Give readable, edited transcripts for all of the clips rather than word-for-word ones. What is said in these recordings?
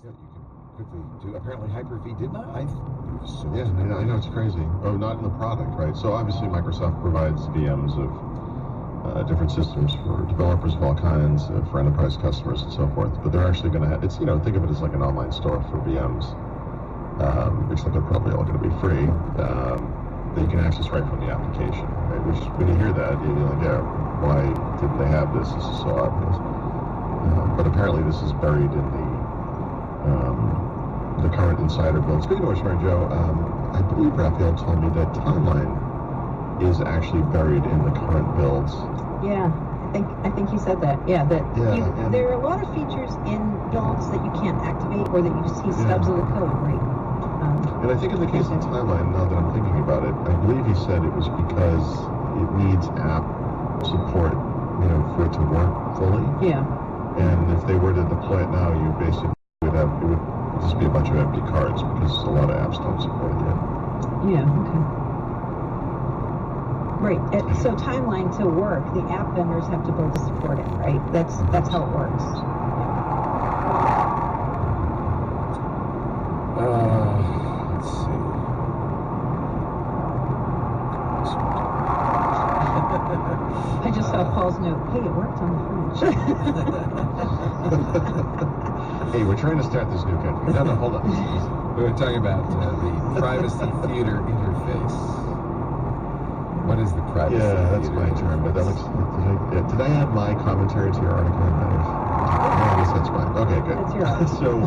things that you could quickly do. Apparently Hyper-V did not. I assumed. Yeah, I know, it's crazy. Oh, not in the product, right? So obviously Microsoft provides VMs of different systems for developers of all kinds, for enterprise customers and so forth. But they're actually going to have, it's, think of it as like an online store for VMs, except they're probably all going to be free, that you can access right from the application, right? Which, when you hear that, you're like, yeah, why didn't they have this? This is so obvious. But apparently this is buried in the current insider build. Speaking of which, Mary Jo, I believe Raphael told me that Timeline is actually buried in the current builds. Yeah, I think he said that. Yeah, there are a lot of features in builds that you can't activate or that you see stubs of the code, right? And I think in the case of Timeline, now that I'm thinking about it, I believe he said it was because it needs app support, for it to work fully. Yeah. And if they were to deploy it now, you basically would have, it would just be a bunch of empty cards because a lot of apps don't support it yet. Yeah, okay. Right, so Timeline to work, the app vendors have to both support it, right? That's how it works. Let's see. I just saw Paul's note, hey, it worked on the fridge. Hey, we're trying to start this new country. No, hold on. We were talking about the privacy theater interface. What is the privacy theater? Yeah, that's my term, but that looks... Did I add my commentary to your article? I guess that's fine. Okay, good. That's your article. So,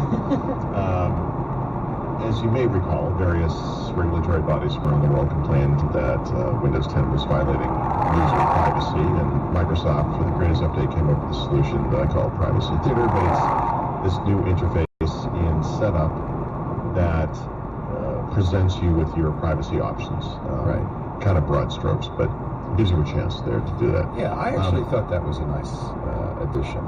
as you may recall, various regulatory bodies from around the world complained that Windows 10 was violating user privacy, and Microsoft, for the greatest update, came up with a solution that I call Privacy Theater, but it's this new interface and setup that presents you with your privacy options. Right. Kind of broad strokes, but gives you a chance there to do that. Yeah, I actually thought that was a nice addition.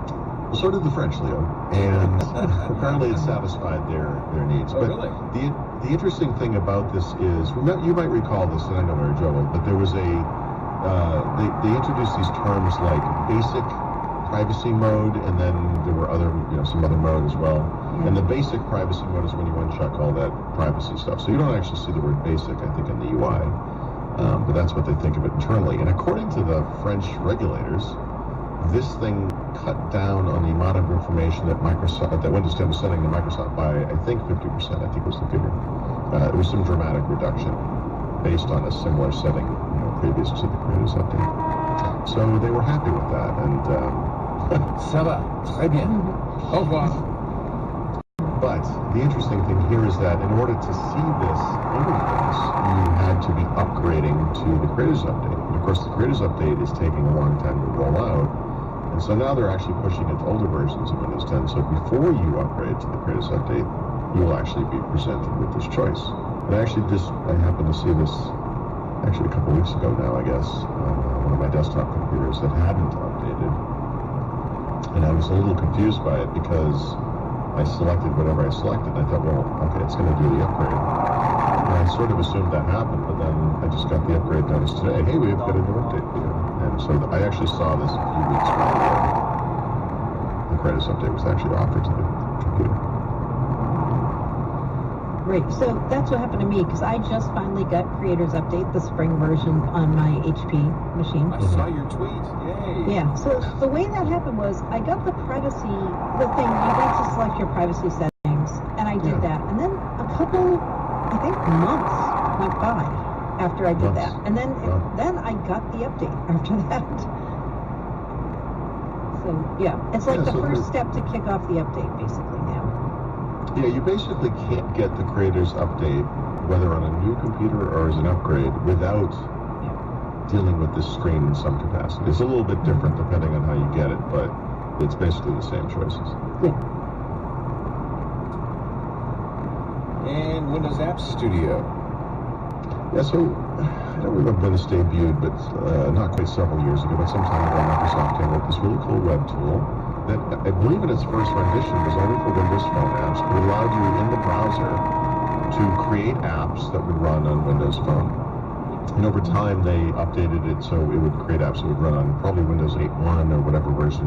So did the French, Leo, and apparently it satisfied their needs. Oh, but really? The interesting thing about this is, you might recall this, and I know Mary Jo will, but there was they introduced these terms like basic privacy mode, and then there were other, some other mode as well. Yeah. And the basic privacy mode is when you uncheck all that privacy stuff. So you don't actually see the word basic, I think, in the UI. But that's what they think of it internally. And according to the French regulators, this thing cut down on the amount of information that Windows 10 was sending to Microsoft by, I think, 50%, I think was the figure. It was some dramatic reduction based on a similar setting, previous to the Creators Update. So they were happy with that, and... Ça va, très bien. Au revoir. But the interesting thing here is that in order to see this interface, you had to be upgrading to the Creators Update. And of course, the Creators Update is taking a long time to roll out. And so now they're actually pushing it to older versions of Windows 10. So before you upgrade to the Creators Update, you will actually be presented with this choice. And I happened to see this actually a couple weeks ago now, I guess, on one of my desktop computers that hadn't updated. And I was a little confused by it because I selected whatever I selected, and I thought, well, okay, it's going to do the upgrade. And I sort of assumed that happened, but then I just got the upgrade notice today. Hey, we've got a new update for you. And so I actually saw this a few weeks ago. The Creators Update was actually offered to the computer. Right, so that's what happened to me, because I just finally got Creators Update, the spring version, on my HP machine. I saw your tweet, yay! Yeah, so the way that happened was, I got the privacy, the thing, you got to select your privacy settings, and I did that. And then a couple, I think, months went by after I did that. And then I got the update after that. So, yeah, it's like the first step to kick off the update, basically, now. Yeah, you basically can't get the Creators Update, whether on a new computer or as an upgrade, without dealing with this screen in some capacity. It's a little bit different depending on how you get it, but it's basically the same choices. Yeah. And Windows App Studio. Yeah, so I don't remember when this debuted, but not quite several years ago, but some time ago, Microsoft came up with this really cool web tool that I believe in its first rendition was only for Windows Phone apps, but allowed you in the browser to create apps that would run on Windows Phone. And over time, they updated it so it would create apps that would run on probably Windows 8.1 or whatever version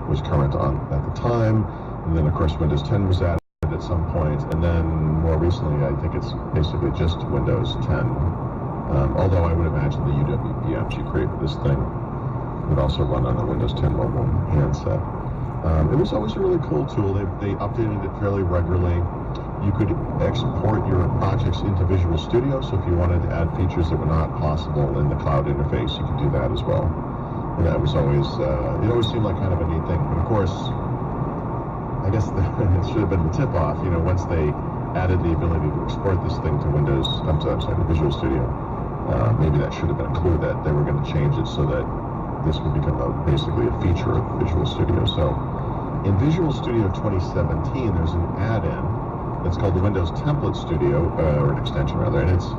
was current on at the time. And then, of course, Windows 10 was added, at some point, and then more recently, I think it's basically just Windows 10. Although I would imagine the UWP apps you create for this thing would also run on a Windows 10 mobile handset. It was always a really cool tool. They updated it fairly regularly. You could export your projects into Visual Studio, so if you wanted to add features that were not possible in the cloud interface, you could do that as well. And that was always, it always seemed like kind of a neat thing. But of course, I guess it should have been the tip-off, once they added the ability to export this thing to Windows, to Visual Studio. Maybe that should have been a clue that they were going to change it so that this would become basically a feature of Visual Studio. So in Visual Studio 2017, there's an add-in that's called the Windows Template Studio, or an extension rather, and it's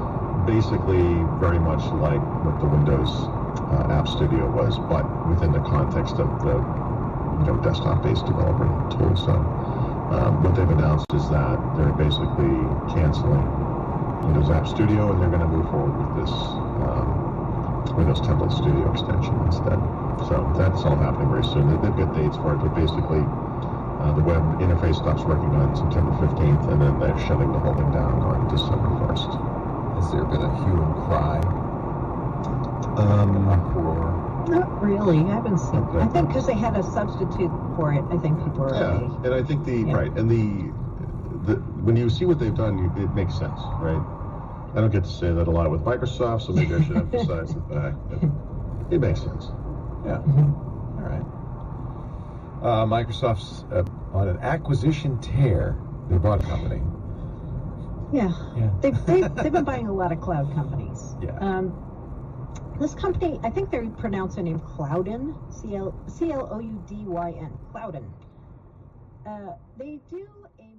basically very much like what the Windows App Studio was, but within the context of the desktop-based developer tool. So what they've announced is that they're basically canceling Windows App Studio, and they're going to move forward with this Windows Template Studio extension instead. So that's all happening very soon. They've got dates for it, but basically the web interface stops working on September 15th, and then they're shutting the whole thing down on December 1st. Has there been a hue and cry? Uproar? Not really. I haven't seen. Okay. I think because they had a substitute for it, I think people are okay. And I think when you see what they've done, it makes sense, right? I don't get to say that a lot with Microsoft, so maybe I should emphasize the fact that it makes sense. Yeah. All right. Microsoft's on an acquisition tear. They bought a company. Yeah. Yeah. They've been buying a lot of cloud companies. Yeah. This company, I think they pronounce their name Cloudyn, C-L-O-U-D-Y-N, Cloudyn. They do a